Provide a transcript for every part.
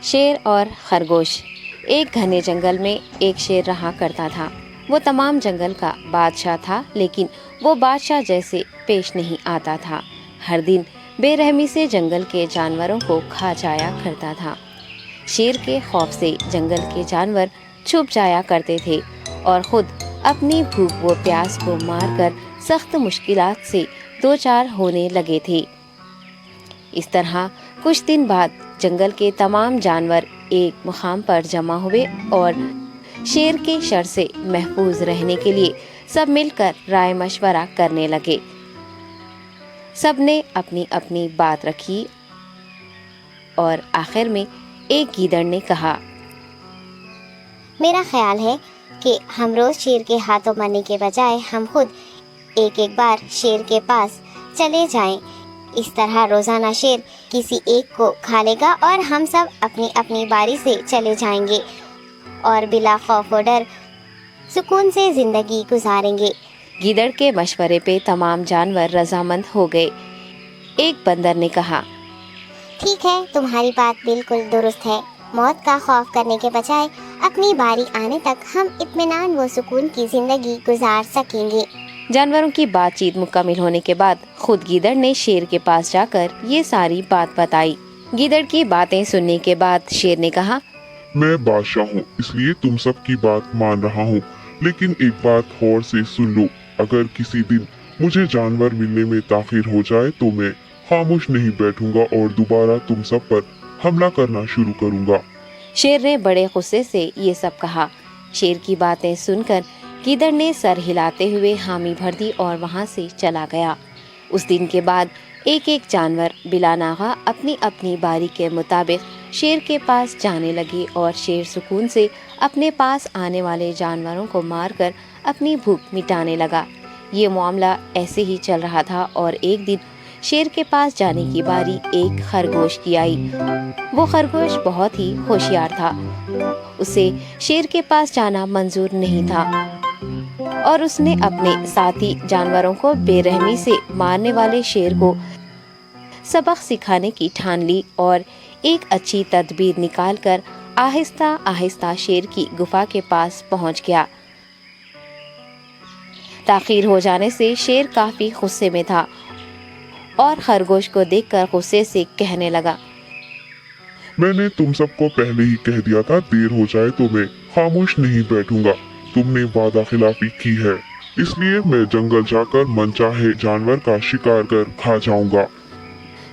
شیر اور خرگوش۔ ایک گھنے جنگل میں ایک شیر رہا کرتا تھا۔ وہ تمام جنگل کا بادشاہ تھا، لیکن وہ بادشاہ جیسے پیش نہیں آتا تھا۔ ہر دن بے رحمی سے جنگل کے جانوروں کو کھا جایا کرتا تھا۔ شیر کے خوف سے جنگل کے جانور چھپ جایا کرتے تھے اور خود اپنی بھوک و پیاس کو مار کر سخت مشکلات سے دوچار ہونے لگے تھے۔ اس طرح کچھ دن بعد جنگل کے تمام جانور ایک مقام پر جمع ہوئے اور شیر کے شر سے محفوظ رہنے کے لیے سب مل کر رائے مشورہ کرنے لگے۔ سب نے اپنی اپنی بات رکھی اور آخر میں ایک گیدڑ نے کہا، میرا خیال ہے کہ ہم روز شیر کے ہاتھوں مرنے کے بجائے ہم خود ایک بار شیر کے پاس چلے جائیں۔ اس طرح روزانہ شیر کسی ایک کو کھا لے گا اور ہم سب اپنی اپنی باری سے چلے جائیں گے اور بلا خوف و ڈر سکون سے زندگی گزاریں گے۔ گیدڑ کے مشورے پہ تمام جانور رضامند ہو گئے۔ ایک بندر نے کہا، ٹھیک ہے، تمہاری بات بالکل درست ہے۔ موت کا خوف کرنے کے بجائے اپنی باری آنے تک ہم اطمینان و سکون کی زندگی گزار سکیں گے۔ جانوروں کی بات چیت مکمل ہونے کے بعد خود گیدڑ نے شیر کے پاس جا کر یہ ساری بات بتائی۔ گیدڑ کی باتیں سننے کے بعد شیر نے کہا، میں بادشاہ ہوں، اس لیے تم سب کی بات مان رہا ہوں، لیکن ایک بات غور سے سن لو۔ اگر کسی دن مجھے جانور ملنے میں تاخیر ہو جائے تو میں خاموش نہیں بیٹھوں گا اور دوبارہ تم سب پر حملہ کرنا شروع کروں گا۔ شیر نے بڑے غصے سے یہ سب کہا۔ شیر کی باتیں سن کر گیدڑ نے سر ہلاتے ہوئے حامی بھر دی اور وہاں سے چلا گیا۔ اس دن کے بعد ایک ایک جانور بلا ناغہ اپنی اپنی باری کے مطابق شیر کے پاس جانے لگے اور شیر سکون سے اپنے پاس آنے والے جانوروں کو مار کر اپنی بھوک مٹانے لگا۔ یہ معاملہ ایسے ہی چل رہا تھا اور ایک دن شیر کے پاس جانے کی باری ایک خرگوش کی آئی۔ وہ خرگوش بہت ہی ہوشیار تھا۔ اسے شیر کے پاس جانا منظور نہیں تھا اور اس نے اپنے ساتھی جانوروں کو بے رحمی سے مارنے والے شیر کو سبق سکھانے کی ٹھان لی اور ایک اچھی تدبیر نکال کر آہستہ آہستہ شیر کی گفا کے پاس پہنچ گیا۔ تاخیر ہو جانے سے شیر کافی غصے میں تھا اور خرگوش کو دیکھ کر غصے سے کہنے لگا، میں نے تم سب کو پہلے ہی کہہ دیا تھا، دیر ہو جائے تو میں خاموش نہیں بیٹھوں گا۔ تم نے وعدہ خلافی کی ہے، اس لیے میں جنگل جا کر من چاہے جانور کا شکار کر کھا جاؤں گا۔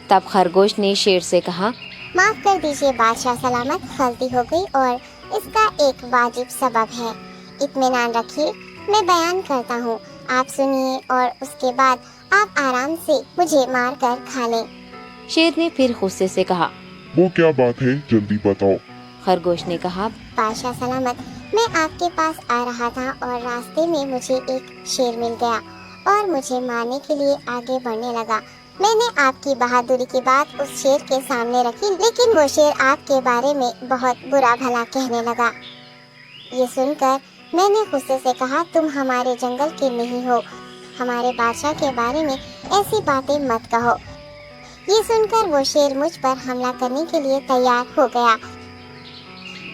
تب خرگوش نے شیر سے کہا، معاف کر دیجیے بادشاہ سلامت، غلطی ہو گئی اور اس کا ایک واجب سبب ہے۔ اطمینان رکھیے، میں بیان کرتا ہوں، آپ سنیے اور اس کے بعد آپ آرام سے مجھے مار کر کھا لیں۔ شیر نے پھر غصے سے کہا، وہ کیا بات ہے، جلدی بتاؤ۔ خرگوش نے کہا، بادشاہ سلامت، میں آپ کے پاس آ رہا تھا اور راستے میں مجھے ایک شیر مل گیا اور مجھے مارنے کے لیے آگے بڑھنے لگا۔ میں نے آپ کی بہادری کی بات اس شیر کے سامنے رکھی، لیکن وہ شیر آپ کے بارے میں بہت برا بھلا کہنے لگا۔ یہ سن کر میں نے غصے سے کہا، تم ہمارے جنگل کے نہیں ہو، ہمارے بادشاہ کے بارے میں ایسی باتیں مت کہو۔ یہ سن کر وہ شیر مجھ پر حملہ کرنے کے لیے تیار ہو گیا۔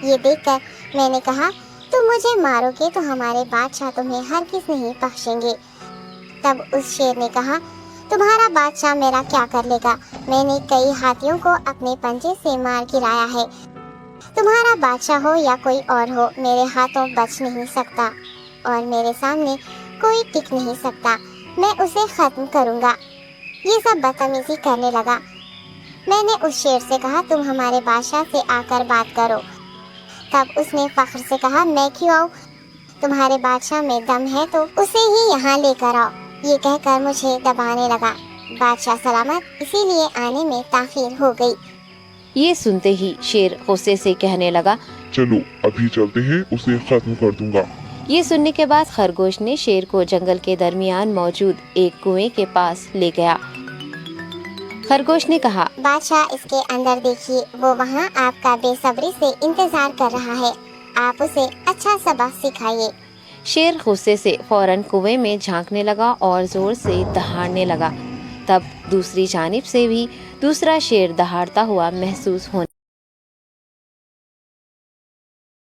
یہ دیکھ کر میں نے کہا، تم مجھے مارو گے تو ہمارے بادشاہ تمہیں ہرگز نہیں بخشیں گے۔ تب اس شیر نے کہا، تمہارا بادشاہ میرا کیا کر لے گا؟ میں نے کئی ہاتھیوں کو اپنے پنجے سے مار گرایا ہے، تمہارا بادشاہ ہو یا کوئی اور ہو، میرے ہاتھوں بچ نہیں سکتا اور میرے سامنے کوئی ٹک نہیں سکتا، میں اسے ختم کروں گا۔ یہ سب بدتمیزی کرنے لگا۔ میں نے اس شیر سے کہا، تم ہمارے بادشاہ سے آ کر بات کرو۔ تب اس نے فخر سے کہا، میں کیوں آؤں؟ تمہارے بادشاہ میں دم ہے تو اسے ہی یہاں لے کر آؤ۔ یہ کہہ کر مجھے دبانے لگا۔ بادشاہ سلامت، اسی لیے آنے میں تاخیر ہو گئی۔ یہ سنتے ہی شیر غصے سے کہنے لگا، چلو ابھی چلتے ہیں، اسے ختم کر دوں گا۔ یہ سننے کے بعد خرگوش نے شیر کو جنگل کے درمیان موجود ایک کنویں کے پاس لے گیا۔ خرگوش نے کہا، بادشاہ اس کے اندر دیکھیے، وہ وہاں آپ کا بے صبری سے انتظار کر رہا ہے، آپ اسے اچھا سبق سکھائیے۔ شیر غصے سے فوراً کنویں میں جھانکنے لگا اور زور سے دہاڑنے لگا۔ تب دوسری جانب سے بھی دوسرا شیر دہاڑتا ہوا محسوس ہونے